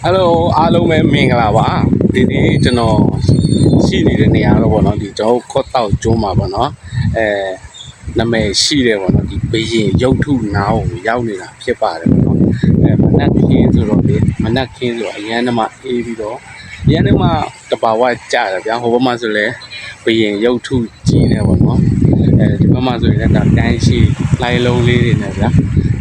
Hello အားလုံးပဲမင်္ဂလာပါဒီနေ့ကျွန်တော်ရှိနေတဲ့နေရာတော့ဗောနော်ဒီကျွန်တော်ခေါက်တောက်ကျုံးမှာဗောနော်နာမည်ရှိတယ်ဗောနော်ဒီဘရင်ရုပ်ထုနားကိုရောက်နေတာဖြစ်ပါတယ်ဗောနော်မနက်ခင်းဆိုတော့လေမနက်ခင်းဆိုတော့အရန်နှမအေးပြီးတော့အရန်နှမတဘာဝကြတယ်ဗျာဟိုဘက်မှာဆိုလဲဘရင်ရုပ်ထုကြီးနေဗောနော်ဒီဘက်မှာဆိုရင်လည်းဒါတန်းရှိလိုက်လုံးလေးတွေနဲ့ဗျာ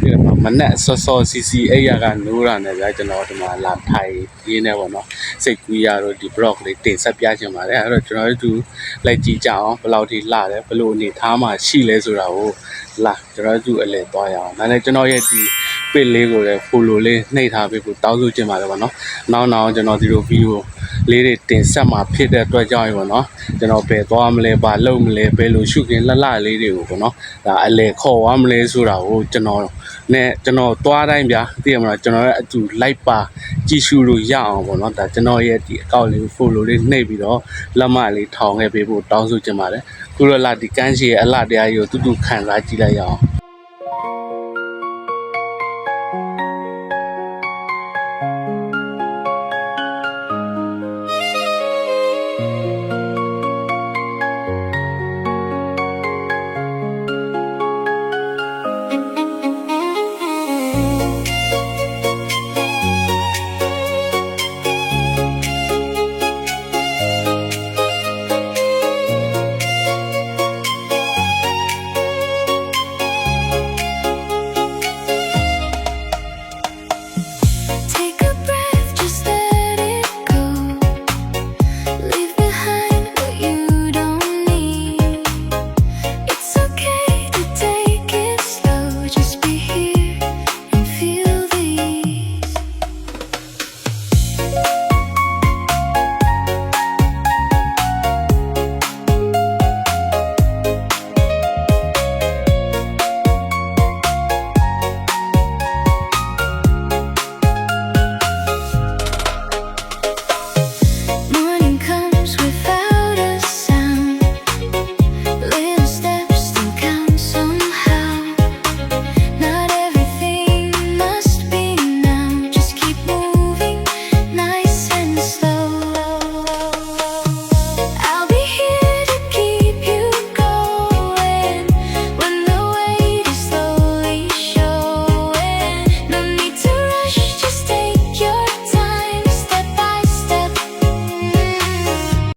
ဒီမှာမနက်စောစီစီအဲ့ရကနိုးတာနဲ့ဗျာကျွန်တော်ဒီမှာလာထိုင်ရင်းနေပေါ့နော်စိတ်ကူးရတော့ဒီ blog လေးတင်ဆက်ပြချင်ပါတယ်အဲ့တော့ကျွန်တော်တို့လိုက်ကြည့်ကြအောင်ဘယ်လောက်ထိလှတယ်ဘယ်လိုအနေထားမှရှိလဲဆိုတာကိုလာကျွန်တော်တို့အလဲသွားရအောင်ဒါနဲ့ကျွန်တော်ရဲ့ဒီpage လေးကိုလည်း follow လေးနှိပ်ထားပေးဖို့တောင်းဆိုချင်ပါတယ်ပေါ့နော်နောက်ကျွန်တော်ဒီလို video လေးတွေတင်ဆက်မှာဖြစ်တဲ့အတွက်ကြောင့်ပေါ့နော်ကျွန်တော်ဘယ်သွားမလဲဘာလုပ်မလဲဘယ်လိုရှုခင်းလှလှလေးတွေကိုပေါ့နော်ဒါအလဲခေါ်သွားမလဲဆိုတာကိုကျွန်တော်သွားတိုင်းဗျာသိရမလားကျွန်တော်ရဲ့အတူလိုက်ပါကြည့်ရှုလို့ရအောင်ပေါ့နော်ဒါကျွန်တော်ရဲ့ဒီအကောင့်လေးကို follow လေးနှိပ်ပြီးတော့လက်မလေးထောင်ခဲ့ပေးဖို့တောင်းဆိုချင်ပါတယ်ခုတော့လာဒီကန်းရှည်ရဲ့အလှတရားကြီးကိုတူတူခံစားကြည့်လိုက်ရအောင်